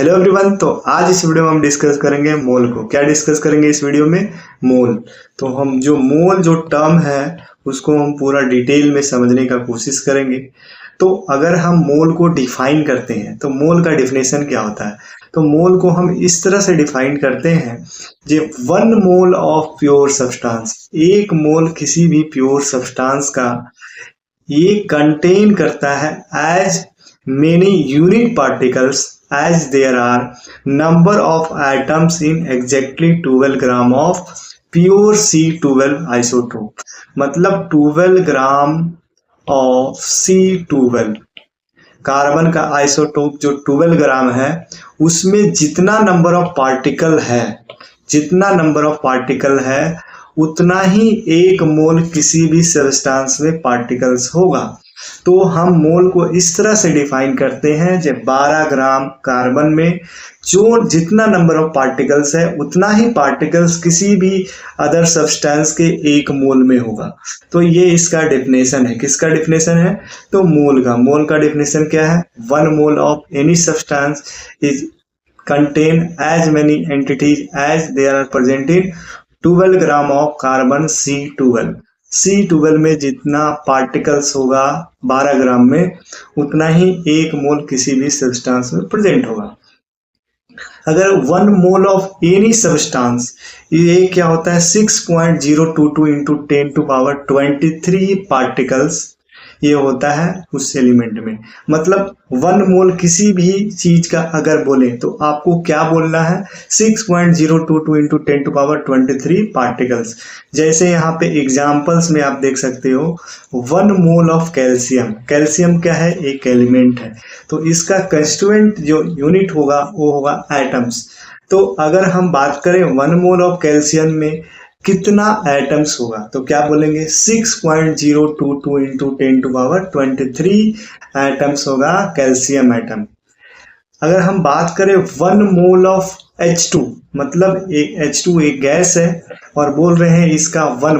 Hello everyone. तो आज इस वीडियो में हम डिस्कस करेंगे मोल को। क्या डिस्कस करेंगे इस वीडियो में? मोल। तो हम जो मोल जो टर्म है उसको हम पूरा डिटेल में समझने का कोशिश करेंगे। तो अगर हम मोल को डिफाइन करते हैं तो मोल का डिफिनेशन क्या होता है? तो मोल को हम इस तरह से डिफाइन करते हैं, जे 1 मोल ऑफ प्योर सब्सटेंस, एक मोल किसी भी प्योर सब्सटेंस का ये कंटेन करता है as many unit particles as there are number of atoms in exactly 12 gram of pure C12 isotope। मतलब 12 ग्राम of C12 कार्बन का आइसोटोप जो 12 ग्राम है, उसमें जितना नंबर ऑफ पार्टिकल है उतना ही एक मोल किसी भी सब्सटेंस में पार्टिकल्स होगा। तो हम मोल को इस तरह से डिफाइन करते हैं, जब 12 ग्राम कार्बन में जो जितना नंबर ऑफ पार्टिकल्स है उतना ही पार्टिकल्स किसी भी अदर सब्सटेंस के एक मोल में होगा। तो ये इसका डेफिनेशन है। किसका डेफिनेशन है? तो मोल का डेफिनेशन क्या है? 1 mole of any substance is contain as many entities as there are present in 12 gram of carbon C12 में जितना पार्टिकल्स होगा 12 ग्राम में उतना ही एक मोल किसी भी सब्सटेंस में प्रेजेंट होगा। अगर 1 मोल ऑफ एनी सब्सटेंस, ये क्या होता है? 6.022 इंटू 10⁻23 पार्टिकल्स ये होता है उस एलिमेंट में। मतलब 1 मोल किसी भी चीज का अगर बोले तो आपको क्या बोलना है? 6.022 इंटू 10⁻23 पार्टिकल्स। जैसे यहाँ पे एग्जाम्पल्स में आप देख सकते हो 1 मोल ऑफ कैल्शियम क्या है? एक एलिमेंट है। तो इसका कंस्टिट्यूएंट जो यूनिट होगा वो होगा एटम्स। तो अगर हम बात करें 1 मोल ऑफ कैल्शियम में कितना एटम्स होगा तो क्या बोलेंगे? 6.022 इंटू 10⁻23 एटम्स होगा कैल्शियम एटम। अगर हम बात करें 1 मोल ऑफ H2, मतलब H2 एक गैस है और बोल रहे हैं इसका 1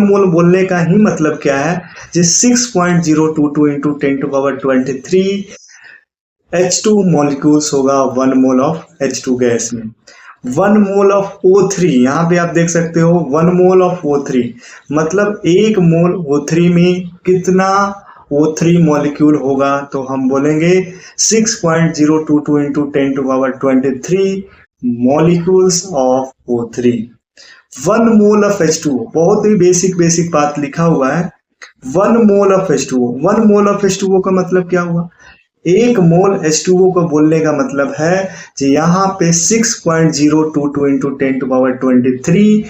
मोल बोलने का ही मतलब क्या है? जिस 6.022 इंटू 10⁻23 H2 मॉलिक्यूल्स होगा 1 मोल ऑफ H2 गैस में। 1 मोल ऑफ O3, यहाँ पे आप देख सकते हो 1 मोल ऑफ O3, मतलब एक मोल O3 में कितना O3 मॉलिक्यूल होगा? तो हम बोलेंगे 6.022 into 10⁻23 molecules of O3। 1 mole of H2O, बहुत ही बेसिक बात लिखा हुआ है। 1 मोल ऑफ H2O का मतलब क्या हुआ? एक मोल H2O को बोलने का मतलब है कि यहाँ पे 6.022 इंटू 10⁻23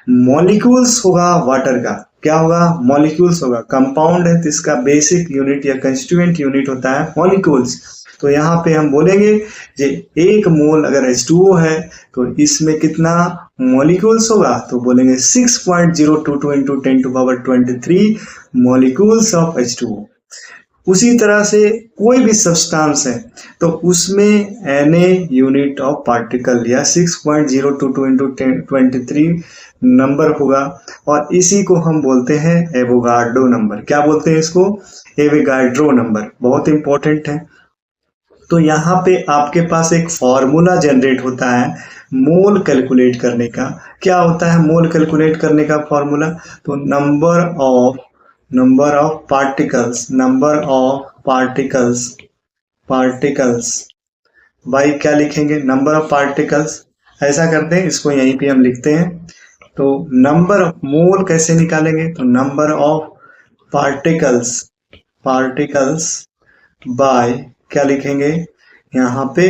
मॉलिक्यूल्स होगा वाटर का। क्या होगा? मॉलिक्यूल्स होगा। कंपाउंड है तो इसका बेसिक यूनिट या कंस्टिट्यूएंट यूनिट होता है मॉलिक्यूल्स। तो यहाँ पे हम बोलेंगे कि एक मोल अगर H2O है तो इसमें कितना मॉलिक्यूल्स होगा? तो बोलेंगे 6.022 इंटू 10⁻23 मॉलिक्यूल्स ऑफ H2O। उसी तरह से कोई भी सब्सटेंस है तो उसमें Na यूनिट ऑफ पार्टिकल या 6.022 इंटू 1023 नंबर होगा और इसी को हम बोलते हैं एवोगाड्रो नंबर। क्या बोलते हैं इसको? Avogadro number. बहुत इंपॉर्टेंट है। तो यहाँ पे आपके पास एक फॉर्मूला जनरेट होता है मोल कैलकुलेट करने का। क्या होता है मोल कैलकुलेट करने का फॉर्मूला? तो नंबर ऑफ पार्टिकल्स बाई क्या लिखेंगे? Number of particles. ऐसा करते हैं, इसको यहीं पे हम लिखते हैं। तो नंबर ऑफ मोल कैसे निकालेंगे? तो नंबर ऑफ पार्टिकल्स बाय क्या लिखेंगे? यहाँ पे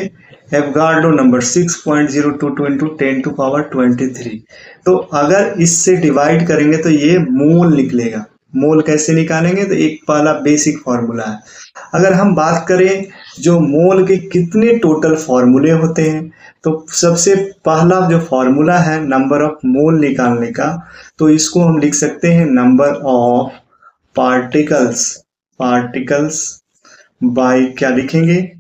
एवोगाड्रो नंबर 6.022 इंटू 10⁻23। तो अगर इससे डिवाइड करेंगे तो ये मोल निकलेगा। मोल कैसे निकालेंगे? तो एक पहला बेसिक फॉर्मूला है। अगर हम बात करें जो मोल के कितने टोटल फॉर्मूले होते हैं, तो सबसे पहला जो फॉर्मूला है नंबर ऑफ मोल निकालने का, तो इसको हम लिख सकते हैं नंबर ऑफ पार्टिकल्स बाय क्या लिखेंगे?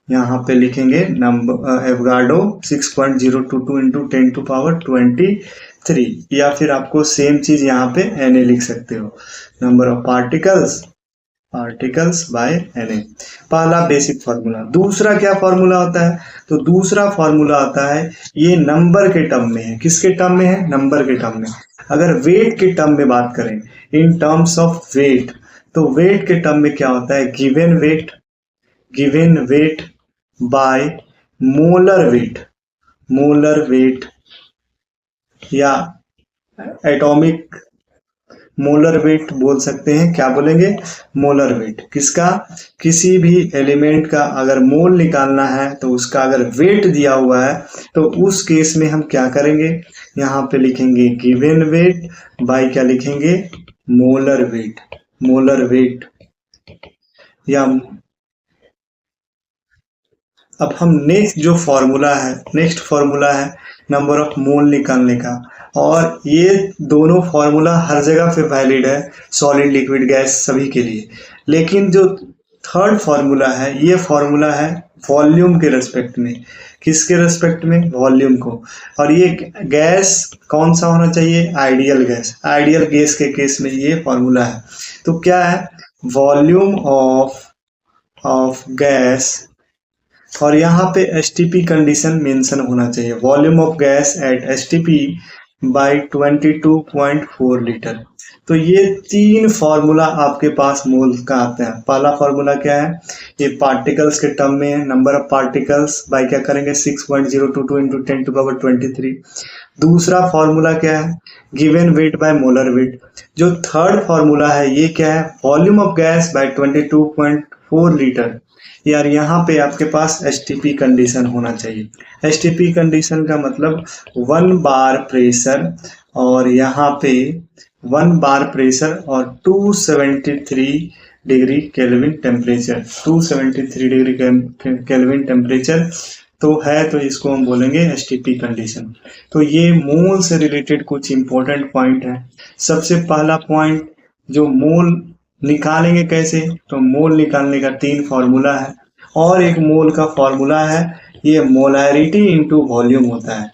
यहाँ पे लिखेंगे नंबर एवोगाड्रो 6.022 इंटू 10⁻23, या फिर आपको सेम चीज यहाँ पे Na लिख सकते हो। Number of particles particles by Na। पहला बेसिक फॉर्मूला। दूसरा क्या फॉर्मूला होता है? तो दूसरा फॉर्मूला होता है, ये नंबर के टर्म में है। किसके टर्म में है? नंबर के टर्म में। अगर वेट के टर्म में बात करें, इन टर्म्स ऑफ वेट, तो वेट के टर्म में क्या होता है? Given weight by molar wait या एटॉमिक मोलर वेट बोल सकते हैं। क्या बोलेंगे? Molar weight. किसका? किसी भी एलिमेंट का अगर मोल निकालना है तो उसका अगर वेट दिया हुआ है तो उस केस में हम क्या करेंगे? यहाँ पे लिखेंगे गिवन वेट बाय क्या लिखेंगे? मोलर वेट या अब हम नेक्स्ट फॉर्मूला है नंबर ऑफ मोल निकालने का, और ये दोनों फॉर्मूला हर जगह पे वैलिड है, सॉलिड लिक्विड गैस सभी के लिए। लेकिन जो थर्ड फॉर्मूला है, ये फॉर्मूला है वॉल्यूम के रेस्पेक्ट में। किसके रेस्पेक्ट में? वॉल्यूम को। और ये गैस कौन सा होना चाहिए? आइडियल गैस के केस में ये फॉर्मूला है। तो क्या है? वॉल्यूम ऑफ गैस, और यहाँ पे एसटीपी कंडीशन मेंशन होना चाहिए। Volume of gas at STP by 22.4 litre. तो ये तीन फॉर्मूला आपके पास मोल का आता है। पहला फॉर्मूला क्या है? ये पार्टिकल्स के टर्म में है, नंबर ऑफ पार्टिकल्स बाय क्या करेंगे? 6.022 इंटू 10⁻23। दूसरा फॉर्मूला क्या है? Given weight by molar weight. जो थर्ड फॉर्मूला है ये क्या है? Volume of gas by 22.4 litre. यार यहाँ पे आपके पास एसटीपी कंडीशन होना चाहिए। एसटीपी कंडीशन का मतलब 1 बार प्रेशर, और यहाँ पे 1 बार प्रेशर और 273 degree kelvin temperature. 273 degree kelvin temperature तो है, तो इसको हम बोलेंगे एसटीपी कंडीशन। तो ये मोल से रिलेटेड कुछ इंपॉर्टेंट पॉइंट है। सबसे पहला पॉइंट, जो मोल निकालेंगे कैसे? तो मोल निकालने का 3 फॉर्मूला है, और एक मोल का फॉर्मूला है, ये मोलैरिटी इनटू वॉल्यूम होता है।